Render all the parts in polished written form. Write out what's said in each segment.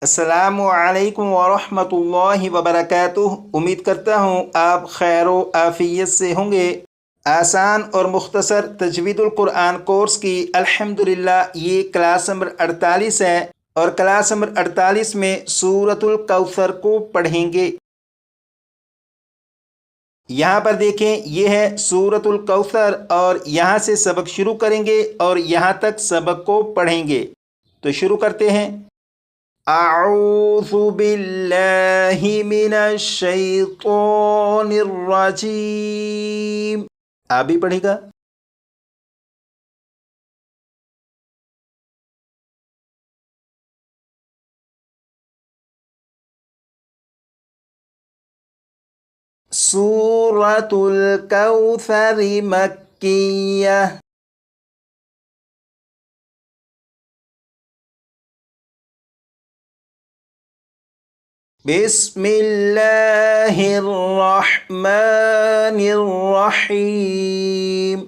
अस्सलामु अलैकुम वरहमतुल्लाहि वबरकातुह। उम्मीद करता हूँ आप खैर व आफियत से होंगे। आसान और मुख्तसर तजवीदुल कुरान कोर्स की अल्हम्दुलिल्लाह ये क्लास नंबर 48 है और क्लास नंबर 48 में सूरतुल कौसर को पढ़ेंगे। यहाँ पर देखें, ये है सूरतुल कौसर और यहाँ से सबक शुरू करेंगे और यहाँ तक सबक को पढ़ेंगे। तो शुरू करते हैं। अऊज़ु बिल्लाहि मिनश शैतानिर रजीम। आप भी पढ़ेगा। सूरतुल कौसर मक्किय्यह। बिस्मिल्लाहिर्रहमानिर्रहीम।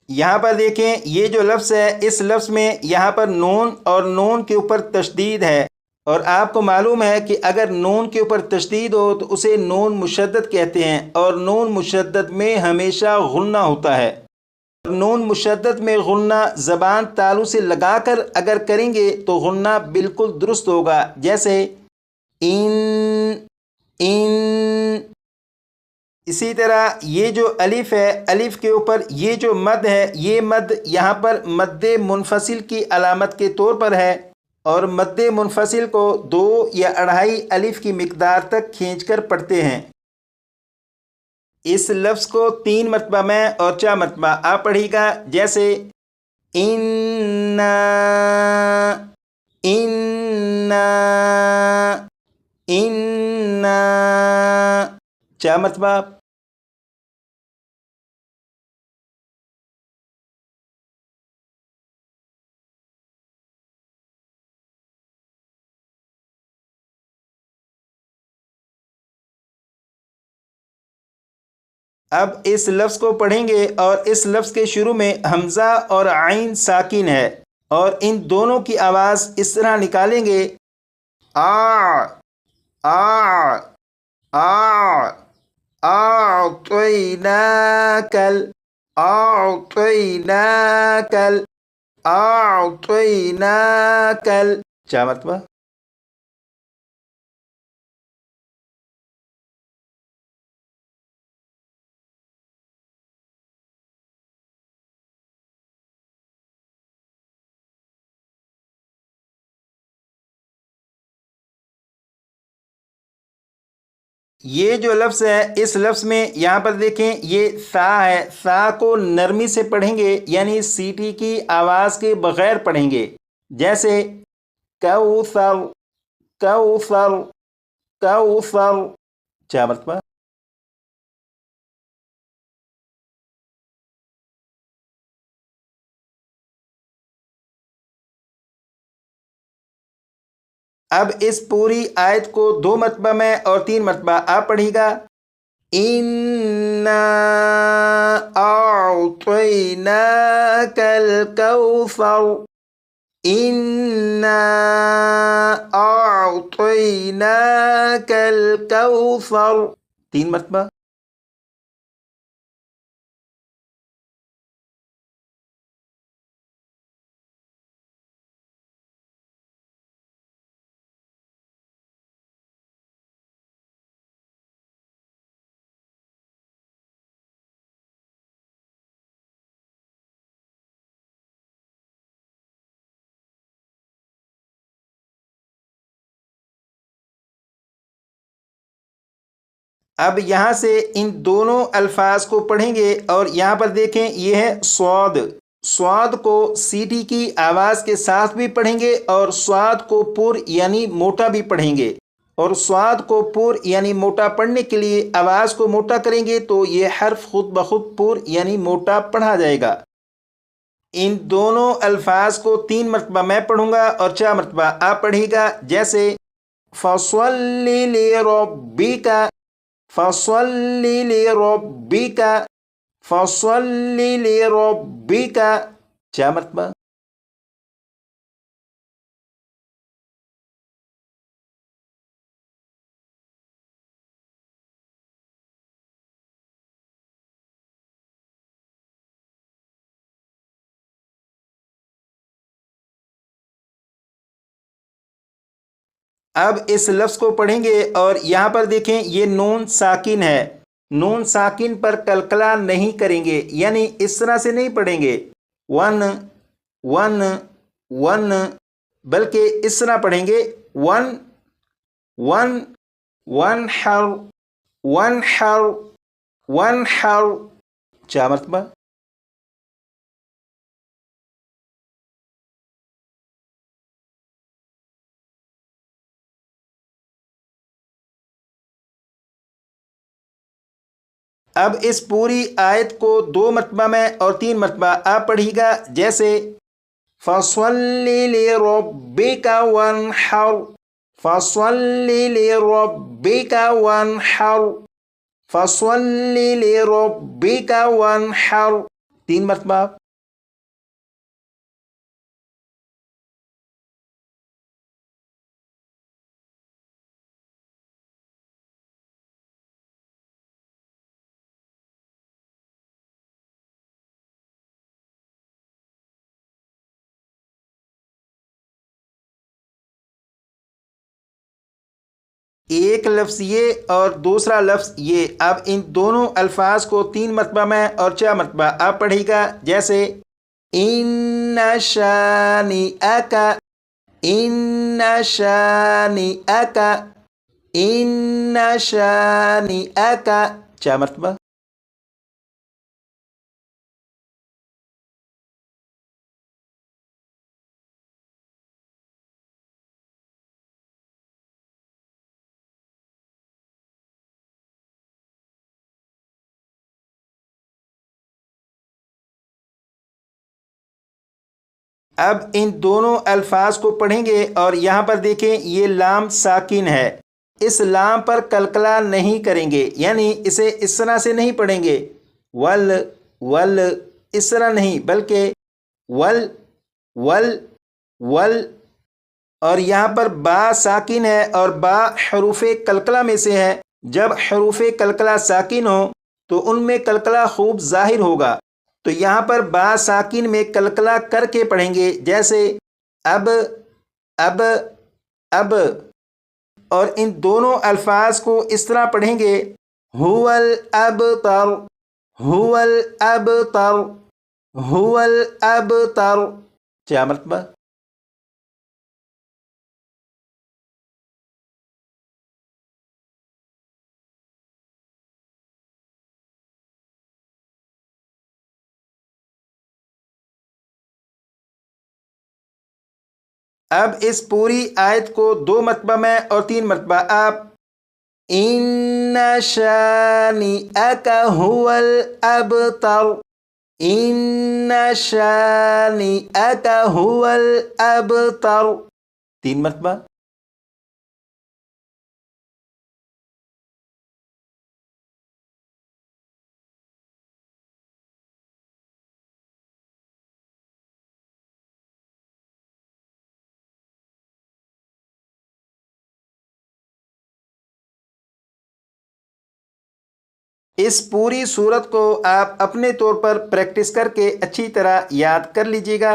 यहाँ पर देखें, ये जो लफ्ज़ है, इस लफ्ज़ में यहाँ पर नून और नून के ऊपर तशदीद है और आपको मालूम है कि अगर नून के ऊपर तशदीद हो तो उसे नून मुशद्दद कहते हैं और नून मुशद्दद में हमेशा गुन्ना होता है। नून मुशद्दद में गुन्ना ज़बान तालू से लगाकर अगर करेंगे तो गुन्ना बिल्कुल दुरुस्त होगा, जैसे इन इन। इसी तरह ये जो अलिफ है, अलिफ के ऊपर ये जो मद है, ये मद यहाँ पर मद्दे मुनफसिल की अलामत के तौर पर है और मद्दे मुनफसिल को 2 या 2.5 अलिफ की मिकदार तक खींचकर पढ़ते हैं। इस लफ्ज़ को 3 मरतबा मैं और 4 मरतबा आप पढ़िएगा, जैसे इन्ना इन्ना इन्ना। 4 मरतबा। अब इस लफ्ज़ को पढ़ेंगे और इस लफ्ज़ के शुरू में हमज़ा और आइन साकिन है और इन दोनों की आवाज़ इस तरह निकालेंगे, आ आ आ आतैनाकल आतैनाकल आतैनाकल। 4 मरतबा। ये जो लफ्ज़ है, इस लफ्ज़ में यहाँ पर देखें, ये सा है। सा को नरमी से पढ़ेंगे, यानी सीटी की आवाज़ के बग़ैर पढ़ेंगे, जैसे कौसर कौसर कौसर। 4 मरतबा। अब इस पूरी आयत को 2 मरतबा मैं और 3 मरतबा आप पढ़िएगा। इन्ना आतैनाकल कौसर इन्ना आतैनाकल कौसर। 3 मरतबा। अब यहाँ से इन दोनों अल्फाज को पढ़ेंगे और यहाँ पर देखें, ये है स्वाद। स्वाद को सीटी की आवाज़ के साथ भी पढ़ेंगे और स्वाद को पुर यानी मोटा भी पढ़ेंगे। और स्वाद को पुर यानी मोटा पढ़ने के लिए आवाज़ को मोटा करेंगे तो ये हर्फ खुद ब खुद पुर यानी मोटा पढ़ा जाएगा। इन दोनों अल्फाज को 3 मरतबा मैं पढ़ूंगा और 4 मरतबा आप पढ़िएगा, जैसे फसल्लि लिरब्बिका فصلی لربک، فصلی لربک، 4 مرتبہ. اب اس لفظ کو پڑھیں گے اور یہاں پر دیکھیں یہ نون ساکن ہے. نون ساکن پر کلکلا نہیں کریں گے، یعنی اس طرح سے نہیں پڑھیں گے ون ون ون، بلکہ اس طرح پڑھیں گے ون ون ون حر ون حر ون حر، 4 مرتبہ. اب اس پوری آیت کو 2 مرتبہ میں اور 3 مرتبہ آپ پڑھیے گا، جیسے فَصَلِّ لِرَبِّكَ وَانْحَرْ، فَصَلِّ لِرَبِّكَ وَانْحَرْ، فَصَلِّ لِرَبِّكَ وَانْحَرْ، 3 مرتبہ. ایک لفظ یہ اور دوسرا لفظ یہ، اب ان دونوں الفاظ کو 3 مرتبہ میں اور 4 مرتبہ آپ پڑھیے گا، جیسے ان شانئک، ان شانئک، ان شانئک، 4 مرتبہ. اب ان دونوں الفاظ کو پڑھیں گے اور یہاں پر دیکھیں یہ لام ساکن ہے، اس لام پر کلکلا نہیں کریں گے، یعنی اسے اس طرح سے نہیں پڑھیں گے ول ول، اس طرح نہیں، بلکہ ول ول ول. اور یہاں پر با ساکن ہے اور با حروف کلکلا میں سے ہے. جب حروف کلکلا ساکن ہو تو ان میں کلکلا خوب ظاہر ہوگا، تو یہاں پر با ساکن میں کلکلا کر کے پڑھیں گے، جیسے اب اب اب. اور ان دونوں الفاظ کو اس طرح پڑھیں گے هو الابتر، هو الابتر، هو الابتر، 4 مرتبہ. اب اس پوری آیت کو 2 مرتبہ میں اور 3 مرتبہ آپ ان شانئک هو الابتر، ان شانئک هو الابتر، 3 مرتبہ. اس پوری صورت کو آپ اپنے طور پر پریکٹس کر کے اچھی طرح یاد کر لیجئے گا.